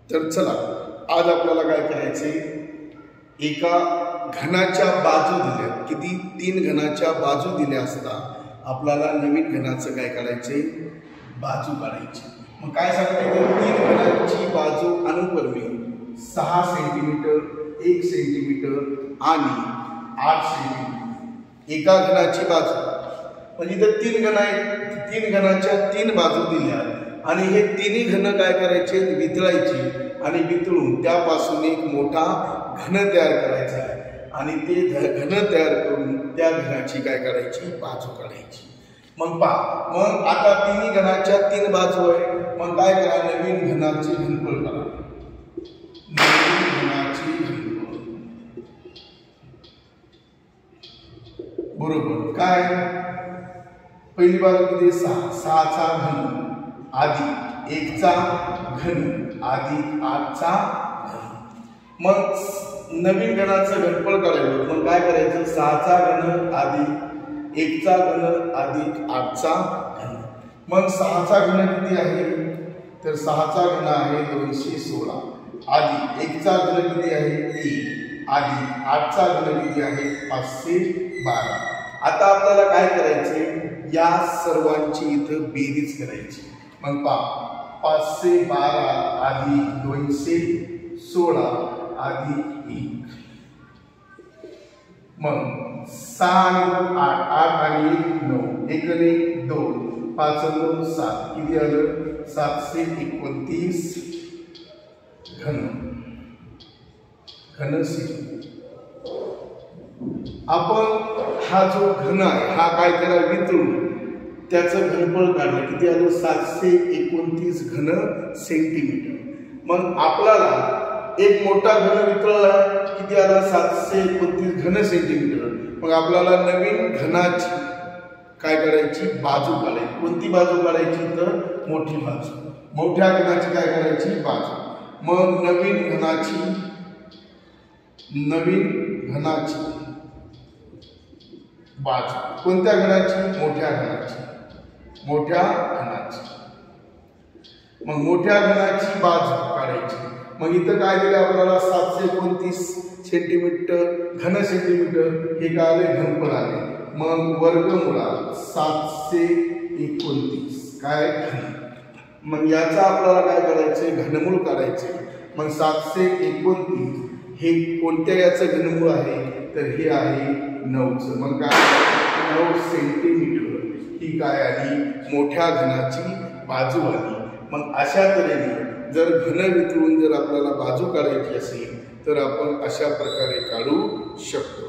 तर चला आज आपल्याला काय करायचे, एका घनाच्या बाजू दिल्या, किती 3 घनाच्या बाजू दिल्या असता आपल्याला नवीन घनाचं काय करायचे, बाजू काढायची। मग काय सांगते तर 3 घनाची बाजू अनुक्रमे 6 सेंटीमीटर, 1 सेंटीमीटर आणि 8 सेंटीमीटर एका घनाची बाजू। म्हणजे इथं 3 घन आहेत, 3 घनाच्या 3 बाजू दिल्या आणि हे तिन्ही घन काय करायचे, वितळायचे आणि वितळून त्यापासून एक मोठा घन तयार करायचा आहे आणि ते घन तयार करून त्या घनाची काय करायची, बाजू काढायची। मग मग आता तिन्ही घनाच्या 3 बाजू आहे, मग काय करा, नवीन घनाची घनफळ करा, नवीन घनाची घनफळ बरोबर काय, पहिली बाजू किती 6, 6 चा घन अधिक 1 चा घन अधिक 8 चा घन। मग नवीन घनाचं घनफळ काढायचं, मग काय करायचं, 6 चा घन अधिक 1 चा घन अधिक 8 चा घन। मग 6 चा घन किती आहे, तर 6 चा घन आहे 216 अधिक 1 चा घन किती आहे 3 अधिक 8 चा घन किती आहे 512। आता आपल्याला काय करायचे, या सर्वांची इथं बेरीज करायची। मग 512 अधिक 216 अधिक 1, मग 6 आणि 2 8, 8 आणि 1 9, 1 आणि 2, 5 आणि 2 7, किती आलं 729 घन घनसेंटीमीटर। आपण हा जो घन आहे हा काय करा, वितळून त्याचं घनफळ काढलं, किती आलं 729 घन सेंटीमीटर। मग आपल्याला एक मोठा घन वितळला, किती आला 729 घन सेंटीमीटर। मग आपल्याला नवीन घनाची काय करायची, बाजू काढायची। कोणती बाजू काढायची, तर मोठी बाजू, मोठ्या घनाची काय करायची, बाजू। मग नवीन घनाची बाजू कोणत्या घनाची, मोठ्या घनाची, मोठ्या घनाची। मग मोठ्या घनाची बाजू काढायची। मग इथं काय दिलं आपल्याला 729 सेंटीमीटर घन सेंटीमीटर, हे काय आले, घनफळ आले। मग वर्गमुळात 729 काय घन। मग याचा आपल्याला काय करायचं, घनमूळ काढायचे। मग 729 हे कोणत्या याचं घनमूळ आहे, तर हे आहे 9चं। मग काय 9 सेंटीमीटर ही काय आली, मोठ्या घनाची बाजू आली। मग अशा तऱ्हेने जर घन वितळून जर आपल्याला बाजू काढायची असेल तर आपण अशा प्रकारे काढू शकतो।